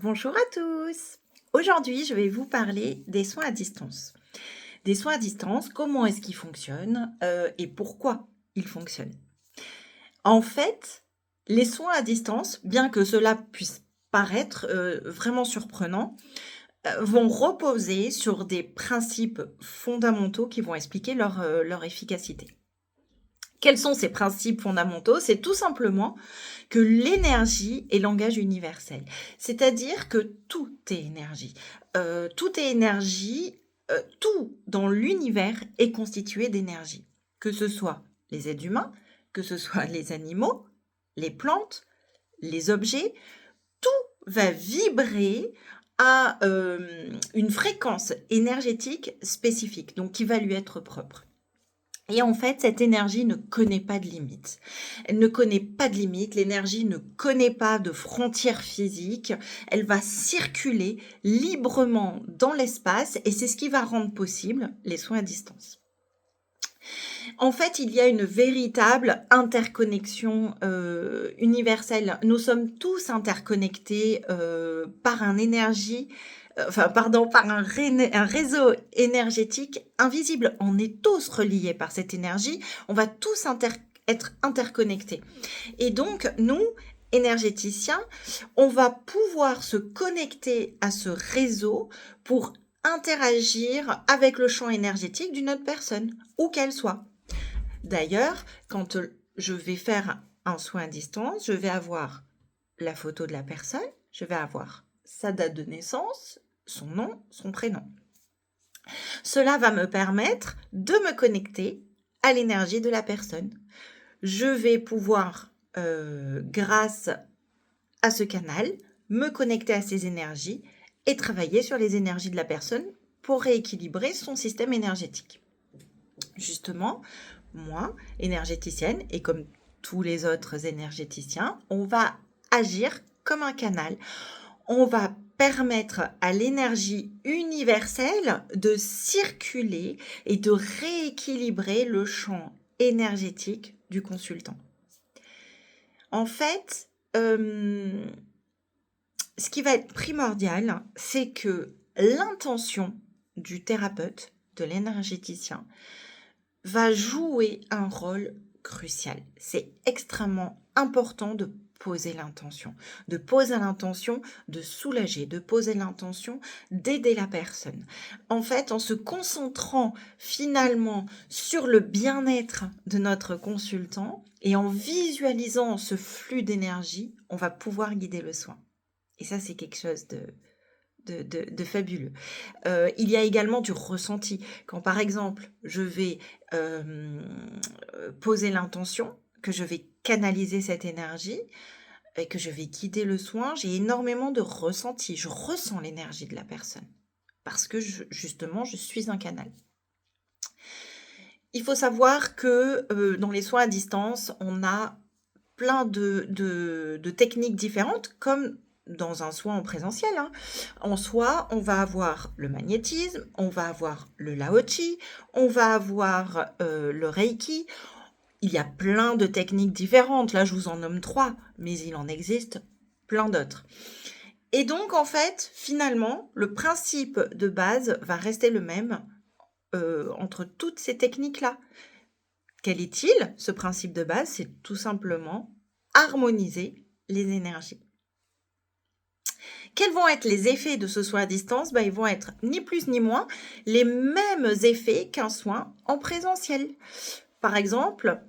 Bonjour à tous. Aujourd'hui, je vais vous parler des soins à distance. Des soins à distance, comment est-ce qu'ils fonctionnent et pourquoi ils fonctionnent. En fait, les soins à distance, bien que cela puisse paraître vraiment surprenant, vont reposer sur des principes fondamentaux qui vont expliquer leur efficacité. Quels sont ces principes fondamentaux? C'est tout simplement que l'énergie est langage universel. C'est-à-dire que tout est énergie. Tout est énergie, tout dans l'univers est constitué d'énergie. Que ce soit les êtres humains, que ce soit les animaux, les plantes, les objets, tout va vibrer à, une fréquence énergétique spécifique, donc qui va lui être propre. Et en fait, cette énergie ne connaît pas de limites. Elle ne connaît pas de limites, l'énergie ne connaît pas de frontières physiques, elle va circuler librement dans l'espace et c'est ce qui va rendre possible les soins à distance. En fait, il y a une véritable interconnexion, universelle. Nous sommes tous interconnectés, par par un réseau énergétique invisible. On est tous reliés par cette énergie, on va tous être interconnectés et donc nous, énergéticiens, on va pouvoir se connecter à ce réseau pour interagir avec le champ énergétique d'une autre personne, où qu'elle soit. D'ailleurs, quand je vais faire un soin à distance, je vais avoir la photo de la personne, je vais avoir sa date de naissance, son nom, son prénom. Cela va me permettre de me connecter à l'énergie de la personne. Je vais pouvoir, grâce à ce canal, me connecter à ces énergies et travailler sur les énergies de la personne pour rééquilibrer son système énergétique. Justement, moi, énergéticienne, et comme tous les autres énergéticiens, on va agir comme un canal. On va permettre à l'énergie universelle de circuler et de rééquilibrer le champ énergétique du consultant. En fait, ce qui va être primordial, c'est que l'intention du thérapeute, de l'énergéticien, va jouer un rôle crucial. C'est extrêmement important de poser l'intention, de soulager, de poser l'intention d'aider la personne. En fait, en se concentrant finalement sur le bien-être de notre consultant et en visualisant ce flux d'énergie, on va pouvoir guider le soin. Et ça, c'est quelque chose de fabuleux. Il y a également du ressenti. Quand par exemple, je vais poser l'intention, que je vais canaliser cette énergie et que je vais guider le soin, j'ai énormément de ressenti. Je ressens l'énergie de la personne parce que justement, je suis un canal. Il faut savoir que dans les soins à distance, on a plein de techniques différentes, comme dans un soin en présentiel. En soi, on va avoir le magnétisme, on va avoir le Lao-Chi, on va avoir le Reiki. Il y a plein de techniques différentes. Là, je vous en nomme 3, mais il en existe plein d'autres. Et donc, en fait, finalement, le principe de base va rester le même entre toutes ces techniques-là. Quel est-il? Ce principe de base, c'est tout simplement harmoniser les énergies. Quels vont être les effets de ce soin à distance? Ils vont être ni plus ni moins les mêmes effets qu'un soin en présentiel. Par exemple,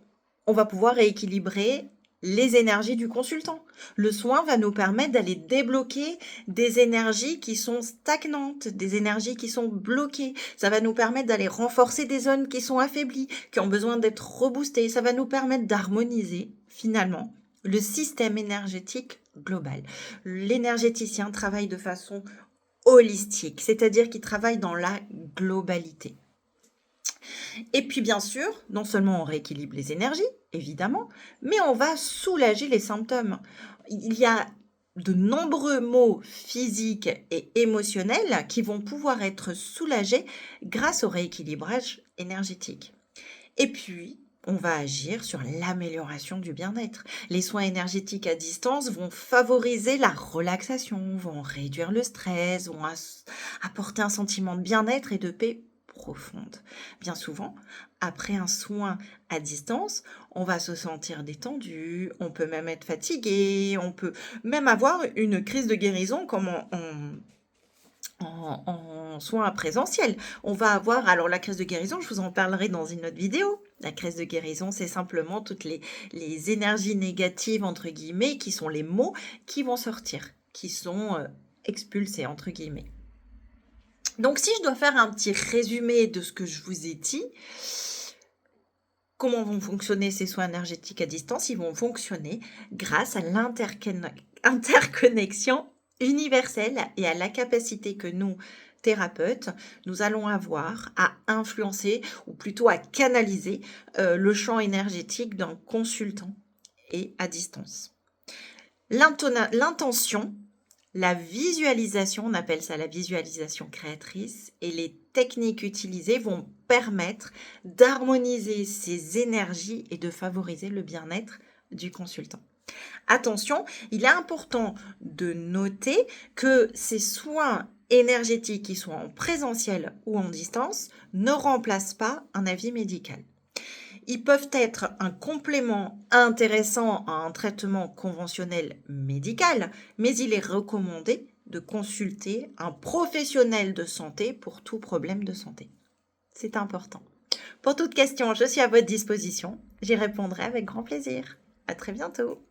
on va pouvoir rééquilibrer les énergies du consultant. Le soin va nous permettre d'aller débloquer des énergies qui sont stagnantes, des énergies qui sont bloquées. Ça va nous permettre d'aller renforcer des zones qui sont affaiblies, qui ont besoin d'être reboostées. Ça va nous permettre d'harmoniser finalement le système énergétique global. L'énergéticien travaille de façon holistique, c'est-à-dire qu'il travaille dans la globalité. Et puis bien sûr, non seulement on rééquilibre les énergies, évidemment, mais on va soulager les symptômes. Il y a de nombreux maux physiques et émotionnels qui vont pouvoir être soulagés grâce au rééquilibrage énergétique. Et puis, on va agir sur l'amélioration du bien-être. Les soins énergétiques à distance vont favoriser la relaxation, vont réduire le stress, vont apporter un sentiment de bien-être et de paix profonde. Bien souvent, après un soin à distance, on va se sentir détendu, on peut même être fatigué, on peut même avoir une crise de guérison comme en soins à présentiel. On va avoir, alors la crise de guérison, je vous en parlerai dans une autre vidéo. La crise de guérison, c'est simplement toutes les énergies négatives, entre guillemets, qui sont les mots qui vont sortir, qui sont expulsés, entre guillemets. Donc, si je dois faire un petit résumé de ce que je vous ai dit, comment vont fonctionner ces soins énergétiques à distance? Ils vont fonctionner grâce à l'interconnexion universelle et à la capacité que nous, thérapeutes, nous allons avoir à influencer, ou plutôt à canaliser, le champ énergétique d'un consultant et à distance. L'intention, la visualisation, on appelle ça la visualisation créatrice, et les techniques utilisées vont permettre d'harmoniser ces énergies et de favoriser le bien-être du consultant. Attention, il est important de noter que ces soins énergétiques, qui soient en présentiel ou en distance, ne remplacent pas un avis médical. Ils peuvent être un complément intéressant à un traitement conventionnel médical, mais il est recommandé de consulter un professionnel de santé pour tout problème de santé. C'est important. Pour toute question, je suis à votre disposition. J'y répondrai avec grand plaisir. À très bientôt.